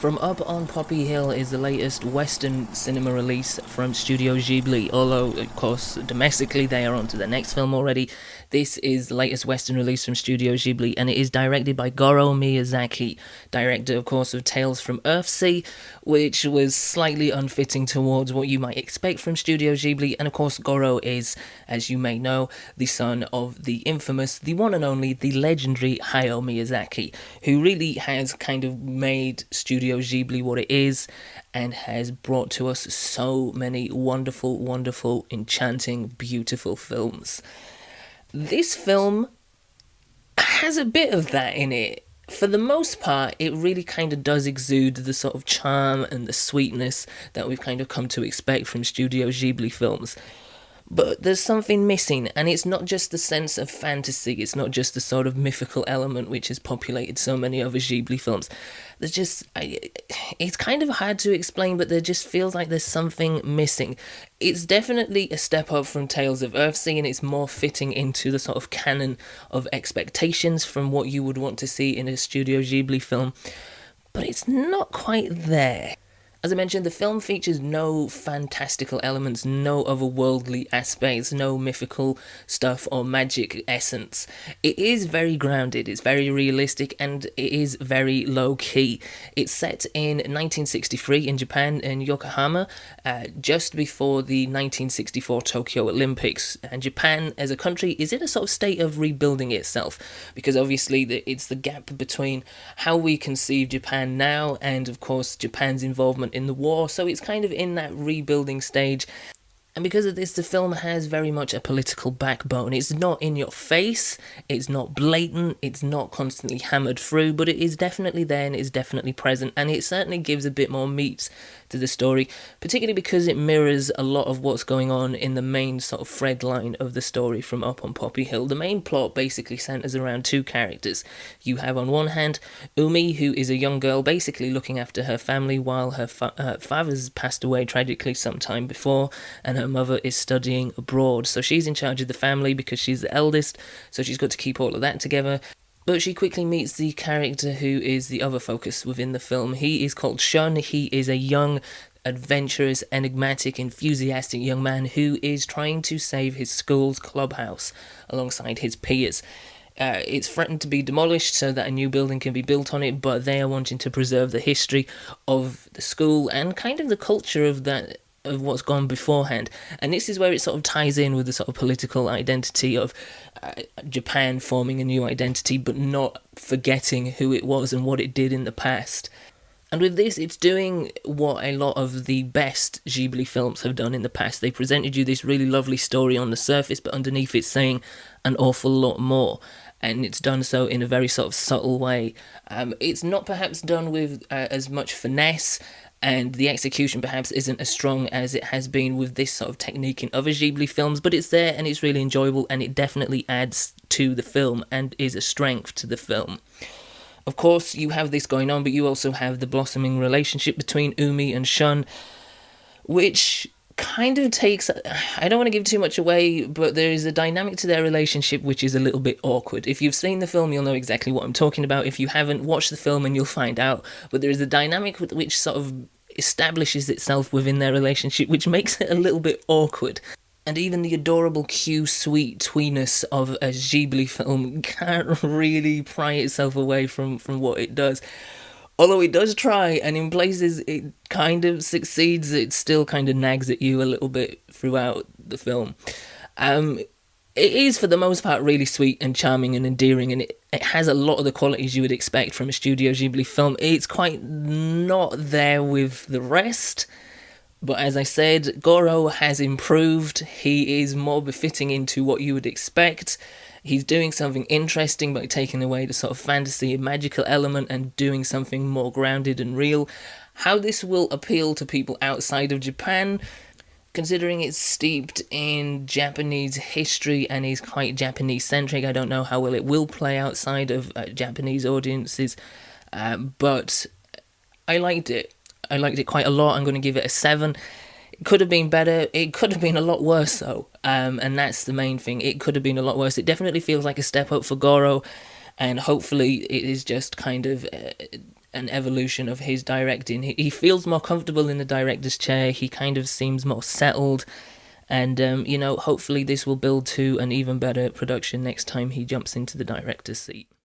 From Up on Poppy Hill is the latest Western cinema release from Studio Ghibli, although, of course, domestically they are on to their next film already. This is the latest Western release from Studio Ghibli, and it is directed by Goro Miyazaki, director, of course, of Tales from Earthsea, which was slightly unfitting towards what you might expect from Studio Ghibli, and of course, Goro is, as you may know, the son of the infamous, the one and only, the legendary Hayao Miyazaki, who really has kind of made Studio Ghibli what it is and has brought to us so many wonderful, wonderful, enchanting, beautiful films. This film has a bit of that in it. For the most part, it really kind of does exude the sort of charm and the sweetness that we've kind of come to expect from Studio Ghibli films. But there's something missing, and it's not just the sense of fantasy, it's not just the sort of mythical element which has populated so many other Ghibli films. It's kind of hard to explain, but there just feels like there's something missing. It's definitely a step up from Tales of Earthsea, and it's more fitting into the sort of canon of expectations from what you would want to see in a Studio Ghibli film, but it's not quite there. As I mentioned, the film features no fantastical elements, no otherworldly aspects, no mythical stuff or magic essence. It is very grounded, it's very realistic, and it is very low-key. It's set in 1963 in Japan, in Yokohama, just before the 1964 Tokyo Olympics. And Japan, as a country, is in a sort of state of rebuilding itself, because obviously it's the gap between how we conceive Japan now and, of course, Japan's involvement in the war, so it's kind of in that rebuilding stage. And because of this, the film has very much a political backbone. It's not in your face, it's not blatant, it's not constantly hammered through, but it is definitely there and it is definitely present, and it certainly gives a bit more meat to the story, particularly because it mirrors a lot of what's going on in the main sort of thread line of the story from Up on Poppy Hill. The main plot basically centers around two characters. You have on one hand Umi, who is a young girl basically looking after her family while her father's passed away tragically some time before, and her mother is studying abroad. So she's in charge of the family because she's the eldest, so she's got to keep all of that together. But she quickly meets the character who is the other focus within the film. He is called Shun. He is a young, adventurous, enigmatic, enthusiastic young man who is trying to save his school's clubhouse alongside his peers. It's threatened to be demolished so that a new building can be built on it, but they are wanting to preserve the history of the school and kind of the culture of that, of what's gone beforehand. And this is where it sort of ties in with the sort of political identity of Japan forming a new identity but not forgetting who it was and what it did in the past. And with this, it's doing what a lot of the best Ghibli films have done in the past. They presented you this really lovely story on the surface, but underneath it's saying an awful lot more. And it's done so in a very sort of subtle way. It's not perhaps done with as much finesse, and the execution perhaps isn't as strong as it has been with this sort of technique in other Ghibli films, but it's there and it's really enjoyable, and it definitely adds to the film and is a strength to the film. Of course, you have this going on, but you also have the blossoming relationship between Umi and Shun, which kind of takes... I don't want to give too much away, but there is a dynamic to their relationship which is a little bit awkward. If you've seen the film, you'll know exactly what I'm talking about. If you haven't, watch the film and you'll find out. But there is a dynamic which sort of establishes itself within their relationship, which makes it a little bit awkward. And even the adorable, cute, sweet tweeness of a Ghibli film can't really pry itself away from what it does. Although it does try, and in places it kind of succeeds, it still kind of nags at you a little bit throughout the film. It is, for the most part, really sweet and charming and endearing, and it has a lot of the qualities you would expect from a Studio Ghibli film. It's quite not there with the rest. But as I said, Goro has improved. He is more befitting into what you would expect. He's doing something interesting by taking away the sort of fantasy and magical element and doing something more grounded and real. How this will appeal to people outside of Japan, considering it's steeped in Japanese history and is quite Japanese-centric, I don't know how well it will play outside of Japanese audiences. But I liked it. I liked it quite a lot. I'm going to give it a 7. It could have been better. It could have been a lot worse, though. And that's the main thing. It could have been a lot worse. It definitely feels like a step up for Goro. and hopefully it is just kind of an evolution of his directing. He feels more comfortable in the director's chair. He kind of seems more settled, and hopefully this will build to an even better production next time he jumps into the director's seat.